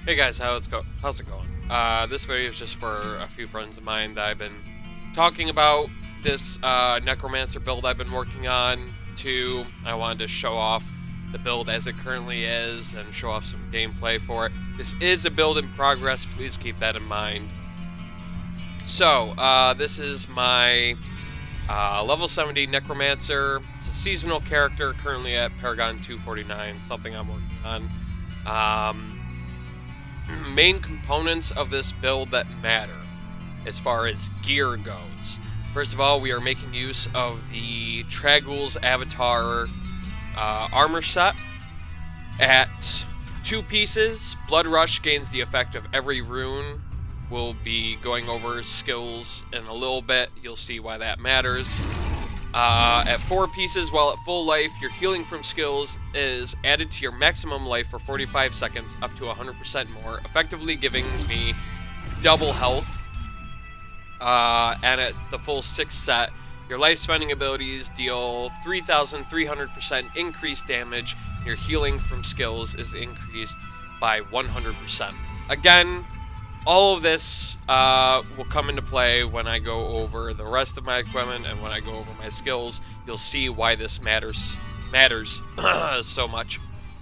Hey guys, how's it going? This video is just for a few friends of mine that I've been talking about this Necromancer build I've been working on. I wanted to show off the build as it currently is and show off some gameplay for it. This is a build in progress, please keep that in mind. So, this is my level 70 Necromancer. It's a seasonal character, currently at Paragon 249, something I'm working on. Main components of this build that matter as far as gear goes. First of all, we are making use of the Tragul's Avatar armor set at 2 pieces. Blood Rush gains the effect of every rune. We'll be going over skills in a little bit. You'll see why that matters. At 4 pieces, while at full life, your healing from skills is added to your maximum life for 45 seconds, up to 100% more, effectively giving me double health. And at the full 6 set, your life spending abilities deal 3,300% increased damage. Your healing from skills is increased by 100%. Again, all of this will come into play when I go over the rest of my equipment and when I go over my skills. You'll see why this matters so much.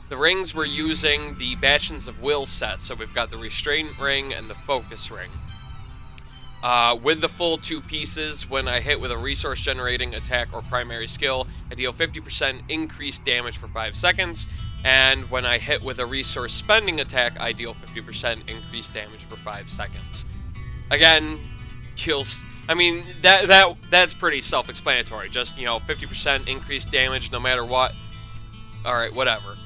The rings, we're using the Bastions of Will set, so we've got the Restraint Ring and the Focus Ring. With the full 2 pieces, when I hit with a resource generating attack or primary skill, I deal 50% increased damage for 5 seconds. And when I hit with a resource spending attack, I deal 50% increased damage for 5 seconds. Again, kills. I mean, that's pretty self-explanatory. Just, 50% increased damage no matter what. Alright, whatever.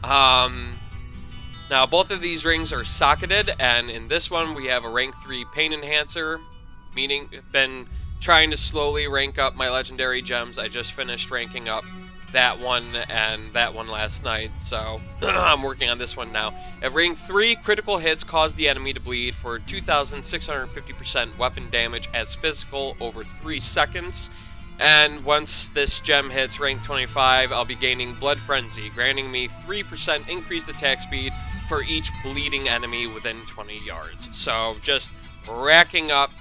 Now, both of these rings are socketed, and in this one we have a rank 3 Pain Enhancer, meaning I've been trying to slowly rank up my legendary gems. I just finished ranking up that one and that one last night, so I'm working on this one now. At rank 3, critical hits cause the enemy to bleed for 2,650% weapon damage as physical over 3 seconds. And once this gem hits rank 25, I'll be gaining Blood Frenzy, granting me 3% increased attack speed for each bleeding enemy within 20 yards. So just racking up.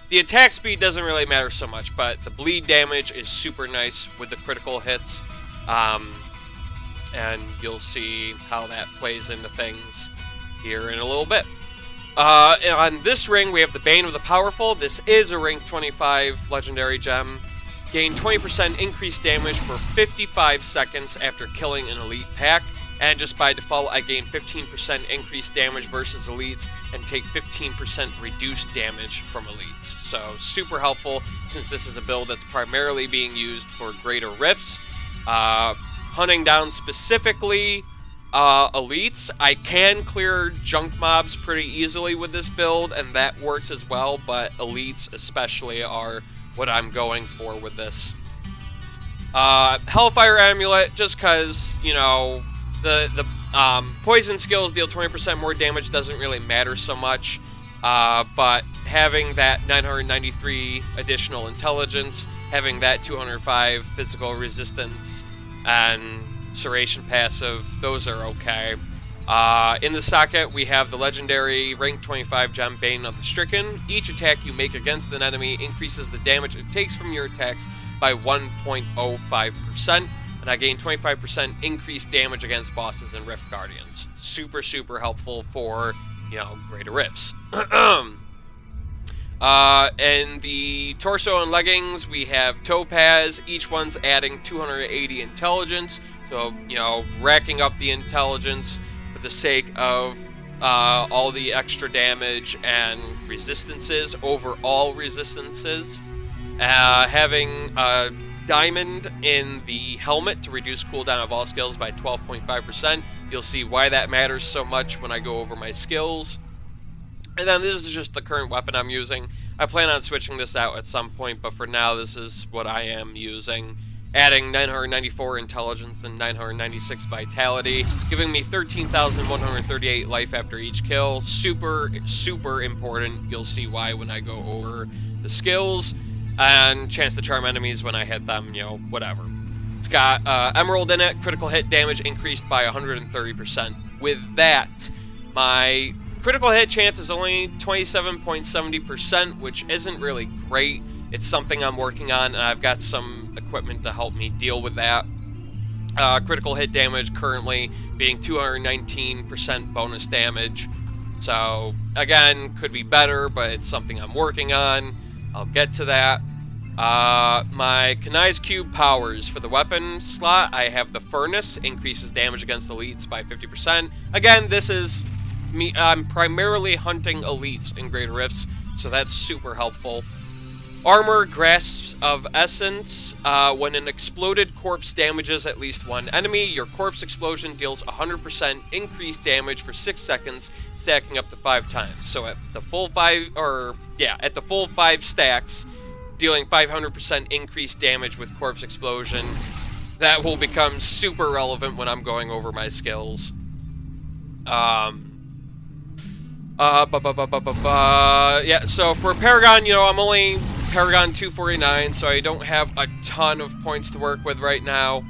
The attack speed doesn't really matter so much, but the bleed damage is super nice with the critical hits. And you'll see how that plays into things here in a little bit. On this ring, we have the Bane of the Powerful. This is a rank 25 legendary gem. Gain 20% increased damage for 55 seconds after killing an elite pack. And just by default, I gain 15% increased damage versus elites and take 15% reduced damage from elites. So super helpful since this is a build that's primarily being used for greater rifts. Hunting down specifically elites. I can clear junk mobs pretty easily with this build, and that works as well, but elites especially are what I'm going for with this. Hellfire Amulet, just because, the poison skills deal 20% more damage doesn't really matter so much, but having that 993 additional intelligence, having that 205 physical resistance and Serration passive, those are okay. In the socket, we have the legendary rank 25 gem Bane of the Stricken. Each attack you make against an enemy increases the damage it takes from your attacks by 1.05%, and I gain 25% increased damage against bosses and Rift Guardians. Super, super helpful for, greater rifts. And the torso and leggings, we have Topaz. Each one's adding 280 intelligence. So, racking up the intelligence for the sake of all the extra damage and resistances, overall resistances. Having a diamond in the helmet to reduce cooldown of all skills by 12.5%. You'll see why that matters so much when I go over my skills. And then this is just the current weapon I'm using. I plan on switching this out at some point, but for now this is what I am using. Adding 994 intelligence and 996 vitality, giving me 13,138 life after each kill. Super, super important. You'll see why when I go over the skills. And chance to charm enemies when I hit them, whatever. It's got Emerald in it, critical hit damage increased by 130%. With that, my Critical hit chance is only 27.70%, which isn't really great. It's something I'm working on, and I've got some equipment to help me deal with that. Critical hit damage currently being 219% bonus damage. So, again, could be better, but it's something I'm working on. I'll get to that. My Kanai's Cube powers. For the weapon slot, I have the Furnace, increases damage against elites by 50%. Again, this is me. I'm primarily hunting elites in Greater Rifts, so that's super helpful. Armor, Grasps of Essence. When an exploded corpse damages at least one enemy, your corpse explosion deals 100% increased damage for 6 seconds, stacking up to 5 times. So at the full 5 stacks, dealing 500% increased damage with corpse explosion. That will become super relevant when I'm going over my skills. Yeah, so for Paragon, I'm only Paragon 249, so I don't have a ton of points to work with right now.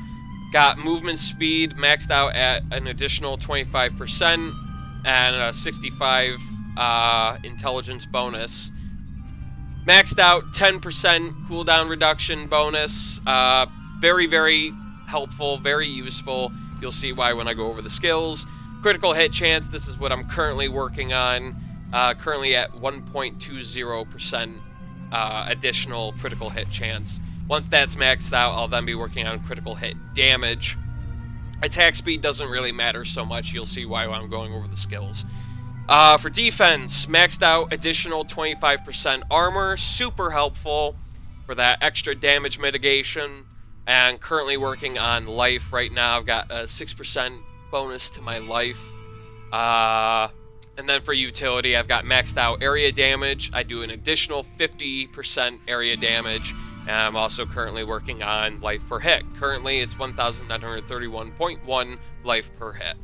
Got movement speed maxed out at an additional 25% and a 65 intelligence bonus. Maxed out 10% cooldown reduction bonus. Very, very helpful, very useful. You'll see why when I go over the skills. Critical hit chance, this is what I'm currently working on. Currently at 1.20% additional critical hit chance. Once that's maxed out, I'll then be working on critical hit damage. Attack speed doesn't really matter so much. You'll see why when I'm going over the skills. For defense, maxed out additional 25% armor. Super helpful for that extra damage mitigation. And currently working on life right now. I've got a 6% bonus to my life. And then for utility, I've got maxed out area damage. I do an additional 50% area damage. And I'm also currently working on life per hit. Currently, it's 1,931.1 life per hit.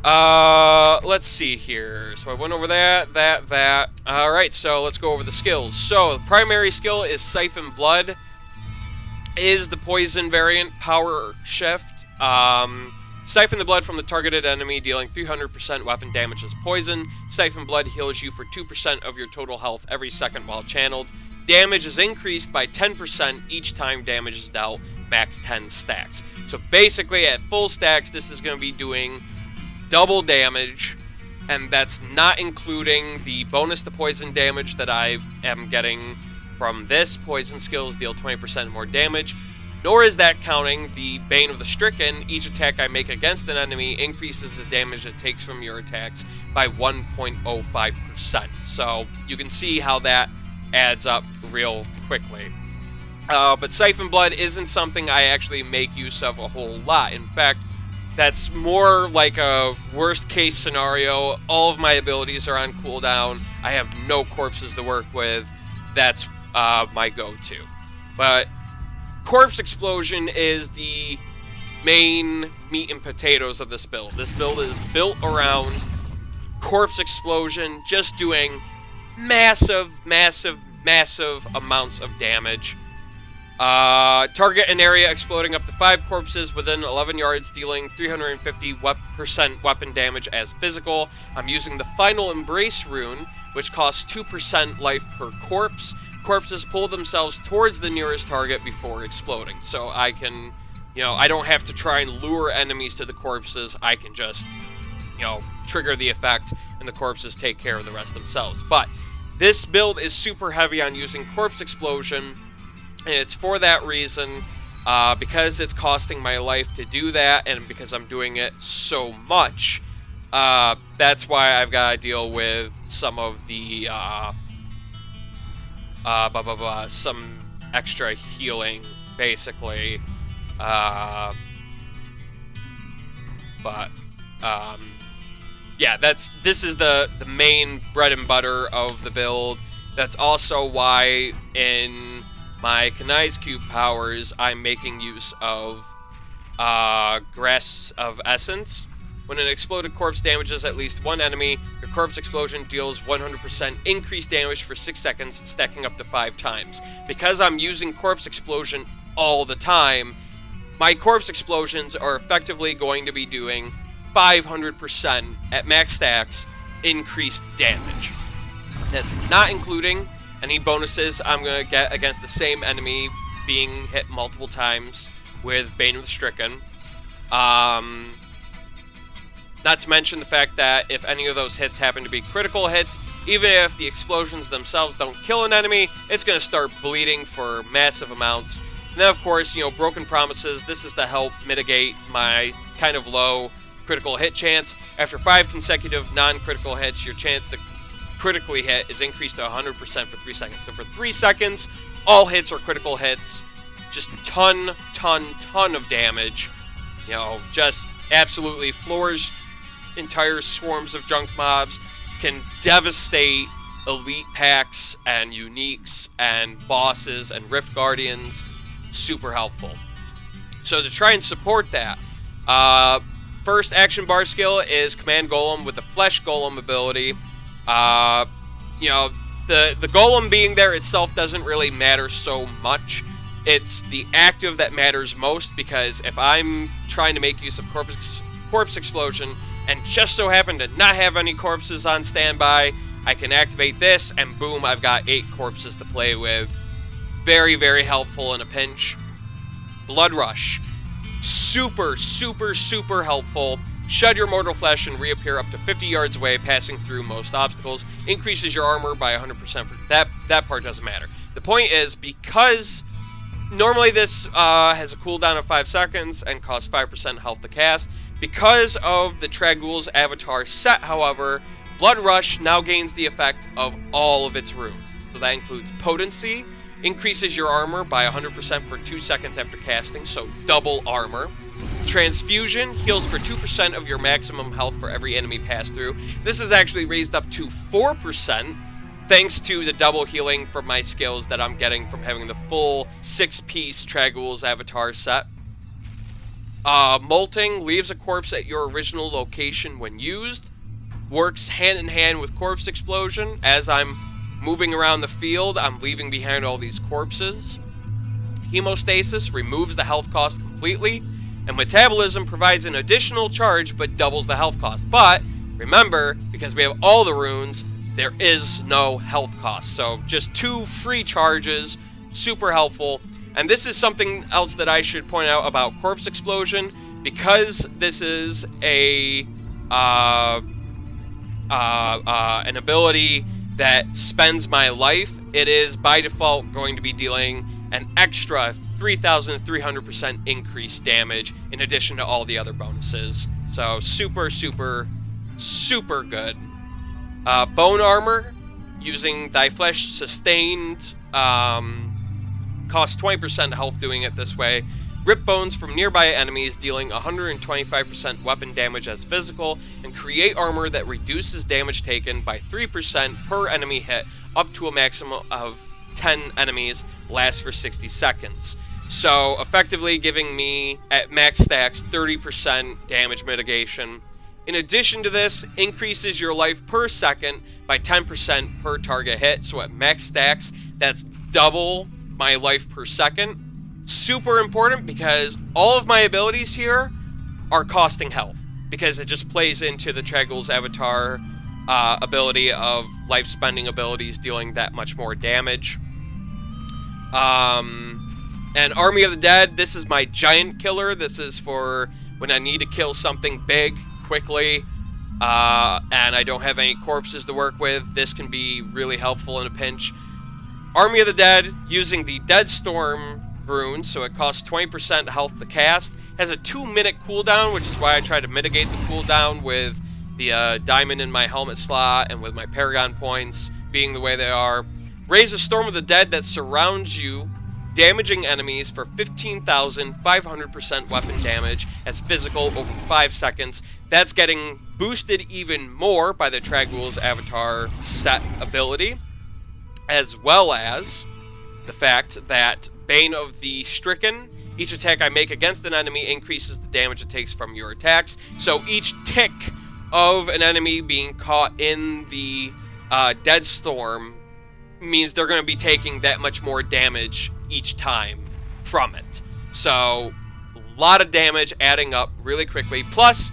Let's see here. So I went over that. Alright, so let's go over the skills. So, the primary skill is Siphon Blood. Is the poison variant power shift. Siphon the blood from the targeted enemy, dealing 300% weapon damage as poison. Siphon Blood heals you for 2% of your total health every second while channeled. Damage is increased by 10% each time damage is dealt, max 10 stacks. So basically, at full stacks, this is going to be doing double damage, and that's not including the bonus to poison damage that I am getting from this. Poison skills deal 20% more damage. Nor is that counting the Bane of the Stricken. Each attack I make against an enemy increases the damage it takes from your attacks by 1.05%. So you can see how that adds up real quickly. But Siphon Blood isn't something I actually make use of a whole lot. In fact, that's more like a worst case scenario. All of my abilities are on cooldown. I have no corpses to work with. That's my go-to. But Corpse Explosion is the main meat and potatoes of this build. This build is built around Corpse Explosion, just doing massive amounts of damage. Target an area exploding up to 5 corpses within 11 yards, dealing 350% weapon damage as physical. I'm using the Final Embrace rune, which costs 2% life per corpse. Corpses pull themselves towards the nearest target before exploding. So I can, I don't have to try and lure enemies to the corpses. I can just, trigger the effect, and the corpses take care of the rest themselves. But this build is super heavy on using Corpse Explosion, and it's for that reason, because it's costing my life to do that, and because I'm doing it so much. That's why I've got to deal with some of the some extra healing, basically. Yeah, this is the main bread and butter of the build. That's also why in my Kanai's Cube powers, I'm making use of Grasps of Essence. When an exploded corpse damages at least one enemy, your corpse explosion deals 100% increased damage for 6 seconds, stacking up to 5 times. Because I'm using Corpse Explosion all the time, my corpse explosions are effectively going to be doing 500% at max stacks increased damage. That's not including any bonuses I'm going to get against the same enemy being hit multiple times with Bane of the Stricken. Not to mention the fact that if any of those hits happen to be critical hits, even if the explosions themselves don't kill an enemy, it's going to start bleeding for massive amounts. And then, of course, Broken Promises. This is to help mitigate my kind of low critical hit chance. After 5 consecutive non-critical hits, your chance to critically hit is increased to 100% for 3 seconds. So for 3 seconds, all hits are critical hits. Just a ton of damage. Just absolutely floors entire swarms of junk mobs, can devastate elite packs and uniques and bosses and Rift Guardians. Super helpful. So to try and support that, first action bar skill is Command Golem with the Flesh Golem ability. The Golem being there itself doesn't really matter so much. It's the active that matters most, because if I'm trying to make use of Corpse Explosion and just so happen to not have any corpses on standby, I can activate this, and boom, I've got 8 corpses to play with. Very, very helpful in a pinch. Blood Rush. Super helpful. Shed your mortal flesh and reappear up to 50 yards away, passing through most obstacles. Increases your armor by 100%. That part doesn't matter. The point is, because normally this has a cooldown of 5 seconds and costs 5% health to cast, because of the Trag'Oul's avatar set, however, Blood Rush now gains the effect of all of its runes. So that includes Potency, increases your armor by 100% for 2 seconds after casting, so double armor. Transfusion heals for 2% of your maximum health for every enemy passed through. This is actually raised up to 4%, thanks to the double healing from my skills that I'm getting from having the full 6-piece Trag'Oul's avatar set. Molting leaves a corpse at your original location when used. Works hand in hand with Corpse Explosion. As I'm moving around the field, I'm leaving behind all these corpses. Hemostasis removes the health cost completely. And Metabolism provides an additional charge but doubles the health cost. But remember, because we have all the runes, there is no health cost. So just 2 free charges, super helpful. And this is something else that I should point out about Corpse Explosion. Because this is an ability that spends my life, it is by default going to be dealing an extra 3,300% increased damage in addition to all the other bonuses. So super good. Bone Armor, using Thy Flesh Sustained, costs 20% health doing it this way. Rip bones from nearby enemies, dealing 125% weapon damage as physical, and create armor that reduces damage taken by 3% per enemy hit, up to a maximum of 10 enemies, lasts for 60 seconds. So effectively giving me, at max stacks, 30% damage mitigation. In addition to this, increases your life per second by 10% per target hit, so at max stacks, that's double my life per second. Super important, because all of my abilities here are costing health, because it just plays into the Trag'Oul's avatar ability of life spending abilities dealing that much more damage. And Army of the Dead, this is my giant killer. This is for when I need to kill something big quickly and I don't have any corpses to work with. This can be really helpful in a pinch. Army of the Dead, using the Deadstorm rune, so it costs 20% health to cast. Has a 2-minute cooldown, which is why I try to mitigate the cooldown with the diamond in my helmet slot and with my Paragon points being the way they are. Raise a Storm of the Dead that surrounds you, damaging enemies for 15,500% weapon damage as physical over 5 seconds. That's getting boosted even more by the Trag'Oul's avatar set ability, as well as the fact that Bane of the Stricken, each attack I make against an enemy increases the damage it takes from your attacks. So each tick of an enemy being caught in the Dead Storm means they're going to be taking that much more damage each time from it. So a lot of damage adding up really quickly. Plus,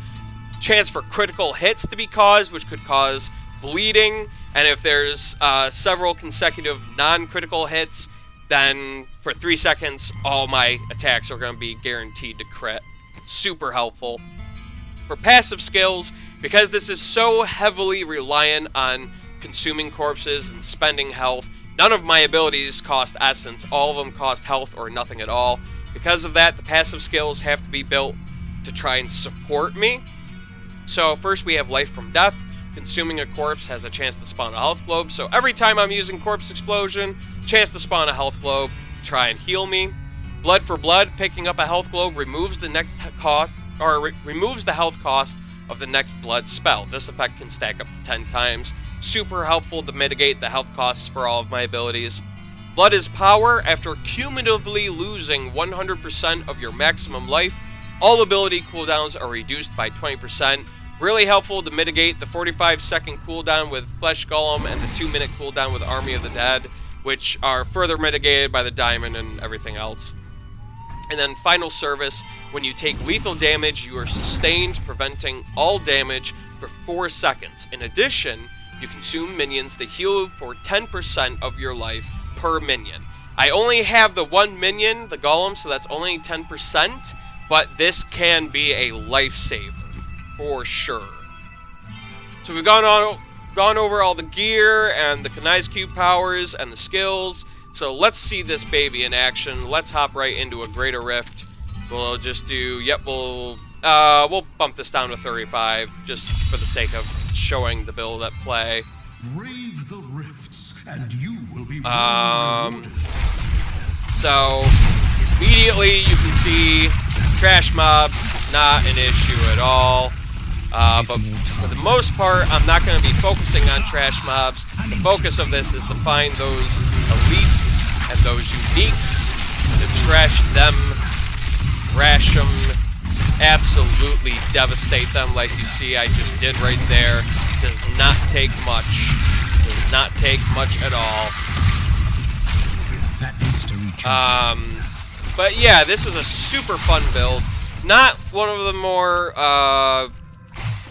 chance for critical hits to be caused, which could cause bleeding. And if there's several consecutive non-critical hits, then for 3 seconds, all my attacks are going to be guaranteed to crit. Super helpful. For passive skills, because this is so heavily reliant on consuming corpses and spending health, none of my abilities cost essence. All of them cost health or nothing at all. Because of that, the passive skills have to be built to try and support me. So first we have Life from Death. Consuming a corpse has a chance to spawn a health globe. So every time I'm using Corpse Explosion, chance to spawn a health globe to try and heal me. Blood for Blood, picking up a health globe removes the next cost, or removes the health cost of the next blood spell. This effect can stack up to 10 times. Super helpful to mitigate the health costs for all of my abilities. Blood is Power. After cumulatively losing 100% of your maximum life, all ability cooldowns are reduced by 20%. Really helpful to mitigate the 45-second cooldown with Flesh Golem and the 2-minute cooldown with Army of the Dead, which are further mitigated by the Diamond and everything else. And then Final Service, when you take lethal damage, you are sustained, preventing all damage for 4 seconds. In addition, you consume minions to heal for 10% of your life per minion. I only have the 1 minion, the Golem, so that's only 10%, but this can be a lifesaver. For sure. So we've gone over all the gear and the Kanai's Cube powers and the skills. So let's see this baby in action. Let's hop right into a Greater Rift. We'll just do, we'll bump this down to 35 just for the sake of showing the build at play. Brave the rifts, and you will be rewarded. So immediately you can see trash mobs, not an issue at all. But for the most part, I'm not going to be focusing on trash mobs. The focus of this is to find those elites and those uniques, to trash them, thrash them, absolutely devastate them like you see I just did right there. Does not take much. Does not take much at all. That needs to reach but yeah, this is a super fun build. Not one of the more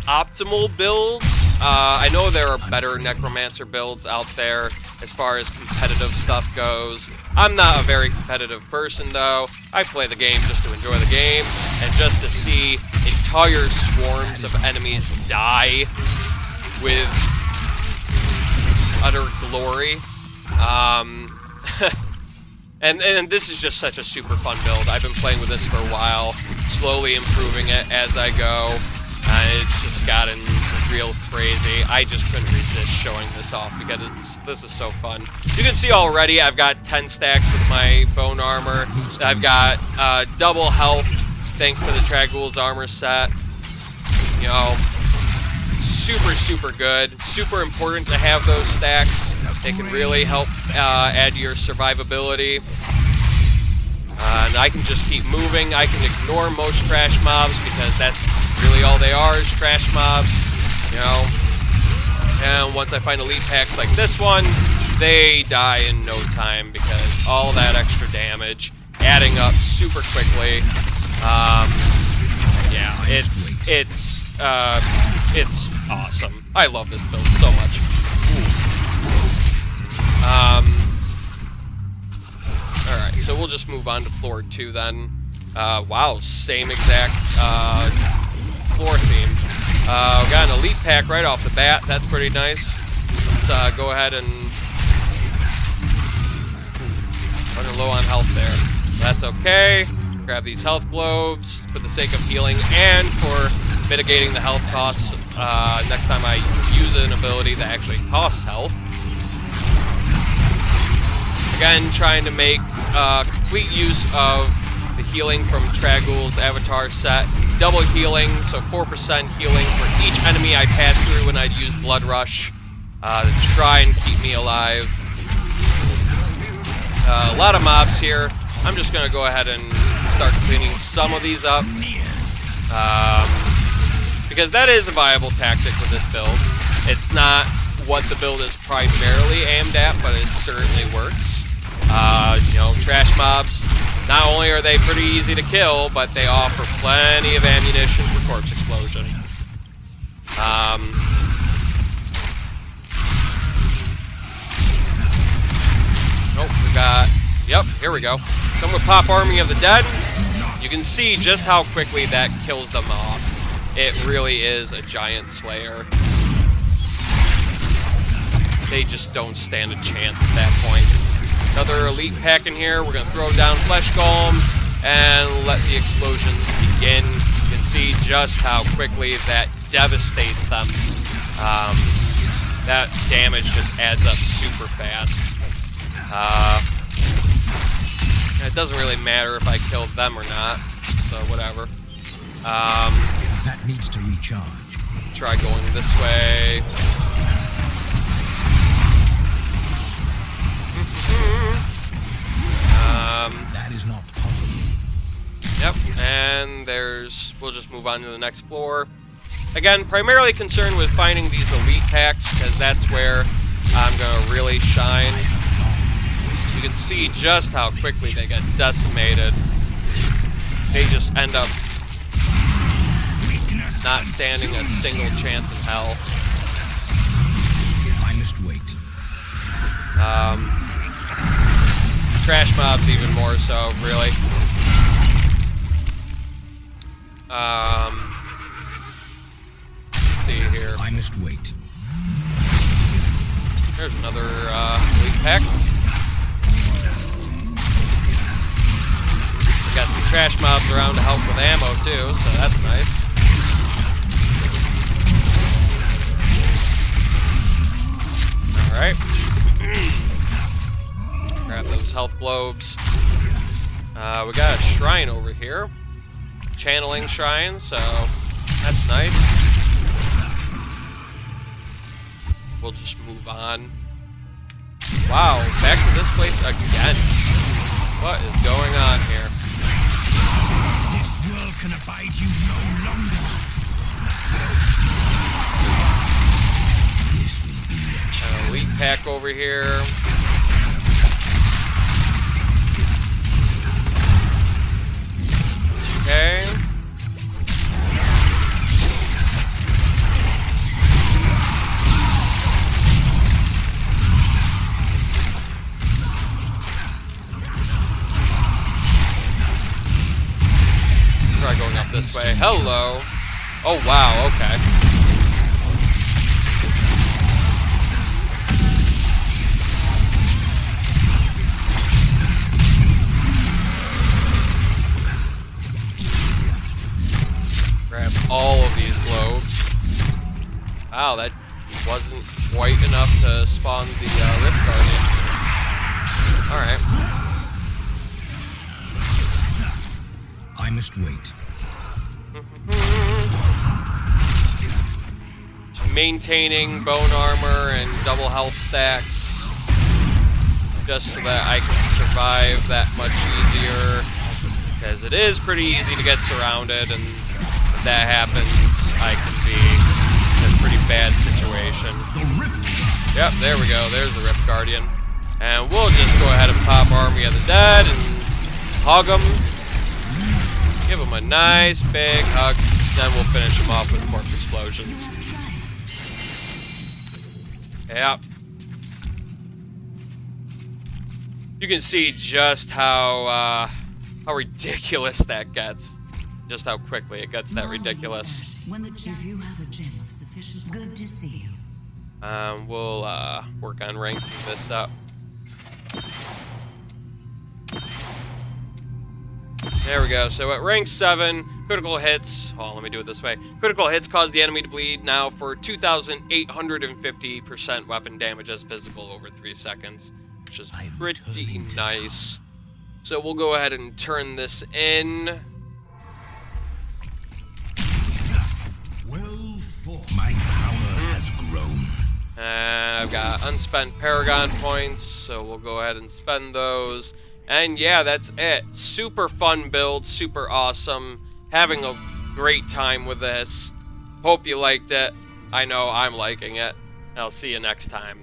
optimal builds. I know there are better Necromancer builds out there as far as competitive stuff goes. I'm not a very competitive person though. I play the game just to enjoy the game and just to see entire swarms of enemies die with utter glory. And this is just such a super fun build. I've been playing with this for a while, slowly improving it as I go. It's just gotten real crazy. I just couldn't resist showing this off because this is so fun. You can see already I've got 10 stacks with my bone armor. I've got double health thanks to the Trag'Oul's armor set. You know, super good. Super important to have those stacks. They can really help add to your survivability. And I can just keep moving. I can ignore most trash mobs because that's really all they are is trash mobs, you know. And once I find elite packs like this one, they die in no time because all that extra damage adding up super quickly. Yeah, it's awesome. I love this build so much. Alright, so we'll just move on to floor 2 then. Wow, same exact floor theme. We got an elite pack right off the bat. That's pretty nice. Let's go ahead and running low on health there. That's okay. Grab these health globes for the sake of healing and for mitigating the health costs next time I use an ability that actually costs health. Again, trying to make complete use of the healing from Trag'Oul's avatar set. Double healing, so 4% healing for each enemy I pass through when I'd use Blood Rush to try and keep me alive. A lot of mobs here. I'm just going to go ahead and start cleaning some of these up. Because that is a viable tactic with this build. It's not what the build is primarily aimed at, but it certainly works. You know, trash mobs, not only are they pretty easy to kill, but they offer plenty of ammunition for corpse explosion. Oh, we got... Yep, here we go. Come with Pop Army of the Dead. You can see just how quickly that kills them off. It really is a giant slayer. They just don't stand a chance at that point. Another elite pack in here. We're going to throw down Flesh Golem and let the explosions begin. You can see just how quickly that devastates them. That damage just adds up super fast. It doesn't really matter if I kill them or not, so whatever. That needs to recharge. Try going this way. That is not possible. Yep, and we'll just move on to the next floor. Again, primarily concerned with finding these elite packs, because that's where I'm going to really shine. You can see just how quickly they get decimated. They just end up not standing a single chance in hell. I must wait. Trash mobs even more so, really. Let's see here. I must wait. There's another elite pack. We got some trash mobs around to help with ammo too, so that's nice. Alright. Grab those health globes. We got a shrine over here. Channeling shrine, so that's nice. We'll just move on. Wow, back to this place again. What is going on here? This world can abide you no longer. This will be a challenge. An elite pack over here. Okay. Try going up this way. Hello. Oh, wow, okay. Grab all of these globes. Wow, that wasn't quite enough to spawn the Rift Guardian. Alright. I must wait. Maintaining bone armor and double health stacks, just so that I can survive that much easier, because it is pretty easy to get surrounded, and if that happens, I can be in a pretty bad situation. Yep, there we go, there's the Rift Guardian. And we'll just go ahead and pop Army of the Dead and hug them. Give them a nice big hug, then we'll finish them off with corpse explosions. Yep. You can see just how ridiculous that gets. Just how quickly it gets that ridiculous. When the you have a gem of sufficient good to see you. We'll work on ranking this up. There we go. So at rank 7, critical hits. Oh, let me do it this way. Critical hits cause the enemy to bleed now for 2,850% weapon damage as visible over 3 seconds, which is pretty nice. So we'll go ahead and turn this in. Well fought. My power has grown. And I've got unspent Paragon points, so we'll go ahead and spend those. And yeah, that's it. Super fun build, super awesome. Having a great time with this. Hope you liked it. I know I'm liking it. I'll see you next time.